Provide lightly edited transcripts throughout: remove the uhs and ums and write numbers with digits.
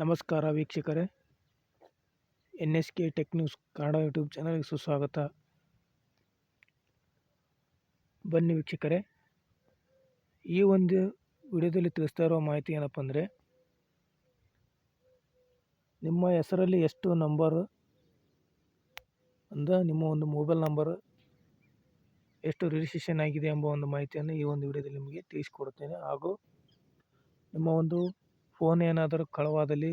ನಮಸ್ಕಾರ ವೀಕ್ಷಕರೇ, NSK tech news Kannada YouTube ಚಾನಲ್ಗೆ ಸುಸ್ವಾಗತ. ಬನ್ನಿ ವೀಕ್ಷಕರೇ, ಈ ಒಂದು ವಿಡಿಯೋದಲ್ಲಿ ತಿಳಿಸ್ತಾ ಇರೋ ಮಾಹಿತಿ ಏನಪ್ಪ ಅಂದರೆ, ನಿಮ್ಮ ಹೆಸರಲ್ಲಿ ಎಷ್ಟು ನಂಬರ್ ನಿಮ್ಮ ಒಂದು ಮೊಬೈಲ್ ನಂಬರ್ ಎಷ್ಟು ರಿಜಿಸ್ಟ್ರೇಷನ್ ಆಗಿದೆ ಎಂಬ ಒಂದು ಮಾಹಿತಿಯನ್ನು ಈ ಒಂದು ವಿಡಿಯೋದಲ್ಲಿ ನಿಮಗೆ ತಿಳಿಸಿಕೊಡುತ್ತೇನೆ. ಹಾಗೂ ನಿಮ್ಮ ಒಂದು ಫೋನ್ ಏನಾದರೂ ಕಳವಾದಲ್ಲಿ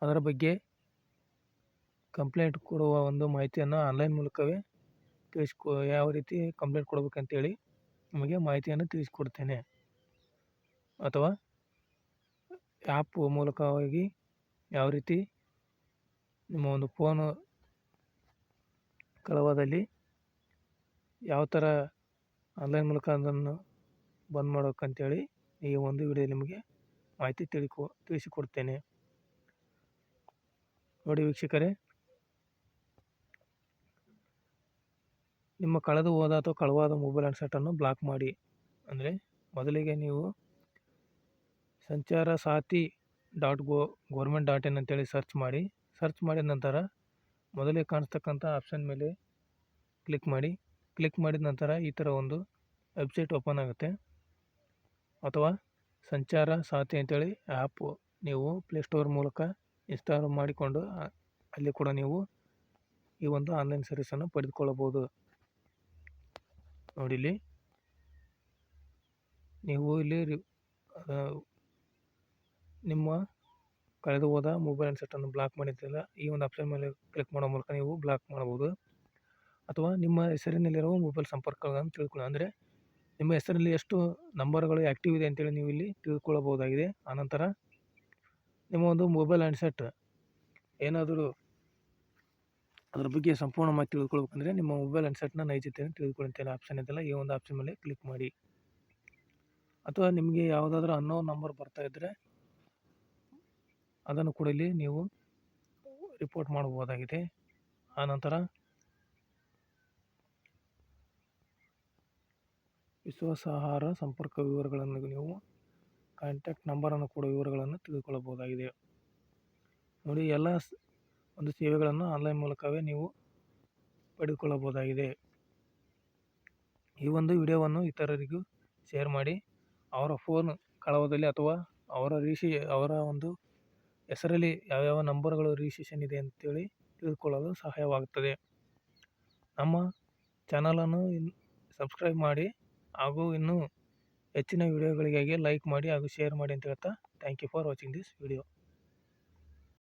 ಅದರ ಬಗ್ಗೆ ಕಂಪ್ಲೇಂಟ್ ಕೊಡುವ ಒಂದು ಮಾಹಿತಿಯನ್ನು ಆನ್ಲೈನ್ ಮೂಲಕವೇ ಯಾವ ರೀತಿ ಕಂಪ್ಲೇಂಟ್ ಕೊಡಬೇಕಂತೇಳಿ ನಿಮಗೆ ಮಾಹಿತಿಯನ್ನು ತಿಳಿಸಿಕೊಡ್ತೇನೆ. ಅಥವಾ ಆ್ಯಪ್ ಮೂಲಕವಾಗಿ ಯಾವ ರೀತಿ ನಿಮ್ಮ ಒಂದು ಫೋನು ಕಳವಾದಲ್ಲಿ ಯಾವ ಥರ ಆನ್ಲೈನ್ ಮೂಲಕ ಅದನ್ನು ಬಂದ್ ಮಾಡೋಕ್ಕಂತೇಳಿ ಈ ಒಂದು ವಿಡಿಯೋ ನಿಮಗೆ ಮಾಹಿತಿ ತಿಳಿಸಿಕೊಡ್ತೇನೆ. ನೋಡಿ ವೀಕ್ಷಕರೇ, ನಿಮ್ಮ ಕಳೆದು ಹೋದ ಅಥವಾ ಕಳವಾದ ಮೊಬೈಲ್ ಹ್ಯಾಂಡ್ಸೆಟನ್ನು ಬ್ಲಾಕ್ ಮಾಡಿ. ಅಂದರೆ ಮೊದಲಿಗೆ ನೀವು ಸಂಚಾರ ಸಾಥಿ .gov.in ಅಂತೇಳಿ ಸರ್ಚ್ ಮಾಡಿದ ನಂತರ ಮೊದಲೇ ಕಾಣಿಸ್ತಕ್ಕಂಥ ಆಪ್ಷನ್ ಮೇಲೆ ಕ್ಲಿಕ್ ಮಾಡಿದ ನಂತರ ಈ ಥರ ಒಂದು ವೆಬ್ಸೈಟ್ ಓಪನ್ ಆಗುತ್ತೆ. ಅಥವಾ ಸಂಚಾರ ಸಾಥಿ ಅಂತೇಳಿ ಆ್ಯಪ್ ನೀವು ಪ್ಲೇಸ್ಟೋರ್ ಮೂಲಕ ಇನ್ಸ್ಟಾಲ್ ಮಾಡಿಕೊಂಡು ಅಲ್ಲಿ ಕೂಡ ನೀವು ಈ ಒಂದು ಆನ್ಲೈನ್ ಸರ್ವಿಸನ್ನು ಪಡೆದುಕೊಳ್ಳಬಹುದು. ನೋಡಿ, ನೀವು ಇಲ್ಲಿ ನಿಮ್ಮ ಕಳೆದು ಹೋದ ಮೊಬೈಲ್ ಹ್ಯಾಂಡ್ಸೆಟನ್ನು ಬ್ಲಾಕ್ ಮಾಡಿದ್ದಿಲ್ಲ, ಈ ಒಂದು ಆಪ್ಷನ್ ಮೇಲೆ ಕ್ಲಿಕ್ ಮಾಡೋ ಮೂಲಕ ನೀವು ಬ್ಲಾಕ್ ಮಾಡ್ಬೋದು. ಅಥವಾ ನಿಮ್ಮ ಹೆಸರಿನಲ್ಲಿರುವ ಮೊಬೈಲ್ ಸಂಪರ್ಕಗಳನ್ನು ತಿಳ್ಕೊಳ್ಳಿ. ಅಂದರೆ ನಿಮ್ಮ ಹೆಸರಲ್ಲಿ ಎಷ್ಟು ನಂಬರ್ಗಳು ಆ್ಯಕ್ಟಿವ್ ಇದೆ ಅಂತೇಳಿ ನೀವು ಇಲ್ಲಿ ತಿಳ್ಕೊಳ್ಳಬಹುದಾಗಿದೆ. ಆನಂತರ ನಿಮ್ಮ ಒಂದು ಮೊಬೈಲ್ ಹ್ಯಾಂಡ್ಸೆಟ್ ಏನಾದರೂ ಅದರ ಬಗ್ಗೆ ಸಂಪೂರ್ಣ ಮಾಹಿತಿ ತಿಳ್ಕೊಳ್ಬೇಕಂದ್ರೆ ನಿಮ್ಮ ಮೊಬೈಲ್ ಹ್ಯಾಂಡ್ಸೆಟ್ನ ನೈಜತೆಯನ್ನು ತಿಳಿದುಕೊಳ್ಳುತ್ತೇನೆ ಆಪ್ಷನ್ ಇದೆಲ್ಲ, ಈ ಒಂದು ಆಪ್ಷನ್ ಮೇಲೆ ಕ್ಲಿಕ್ ಮಾಡಿ. ಅಥವಾ ನಿಮಗೆ ಯಾವುದಾದ್ರೂ ಅನ್ನೋನ್ ನಂಬರ್ ಬರ್ತಾ ಇದ್ದರೆ ಅದನ್ನು ಕೂಡ ಇಲ್ಲಿ ನೀವು ರಿಪೋರ್ಟ್ ಮಾಡಬಹುದಾಗಿದೆ. ಆನಂತರ ವಿಶ್ವಾಸಾರ್ಹ ಸಂಪರ್ಕ ವಿವರಗಳನ್ನು ನೀವು ಕಾಂಟ್ಯಾಕ್ಟ್ ನಂಬರನ್ನು ಕೂಡ ವಿವರಗಳನ್ನು ತಿಳಿದುಕೊಳ್ಳಬಹುದಾಗಿದೆ. ನೋಡಿ, ಎಲ್ಲ ಒಂದು ಸೇವೆಗಳನ್ನು ಆನ್ಲೈನ್ ಮೂಲಕವೇ ನೀವು ಪಡೆದುಕೊಳ್ಳಬಹುದಾಗಿದೆ. ಈ ಒಂದು ವಿಡಿಯೋವನ್ನು ಇತರರಿಗೂ ಶೇರ್ ಮಾಡಿ. ಅವರ ಫೋನ್ ಕಳವಾದಲ್ಲಿ ಅಥವಾ ಅವರ ಒಂದು ಹೆಸರಲ್ಲಿ ಯಾವ್ಯಾವ ನಂಬರ್ಗಳು ರಿಜಿಸ್ಟ್ರೇಷನ್ ಇದೆ ಅಂತೇಳಿ ತಿಳಿದುಕೊಳ್ಳಲು ಸಹಾಯವಾಗುತ್ತದೆ. ನಮ್ಮ ಚಾನಲನ್ನು ಸಬ್ಸ್ಕ್ರೈಬ್ ಮಾಡಿ ಹಾಗೂ ಇನ್ನೂ ಹೆಚ್ಚಿನ ವಿಡಿಯೋಗಳಿಗಾಗಿ ಲೈಕ್ ಮಾಡಿ ಹಾಗೂ ಶೇರ್ ಮಾಡಿ ಅಂತ ಹೇಳ್ತಾ, thank you for watching this video.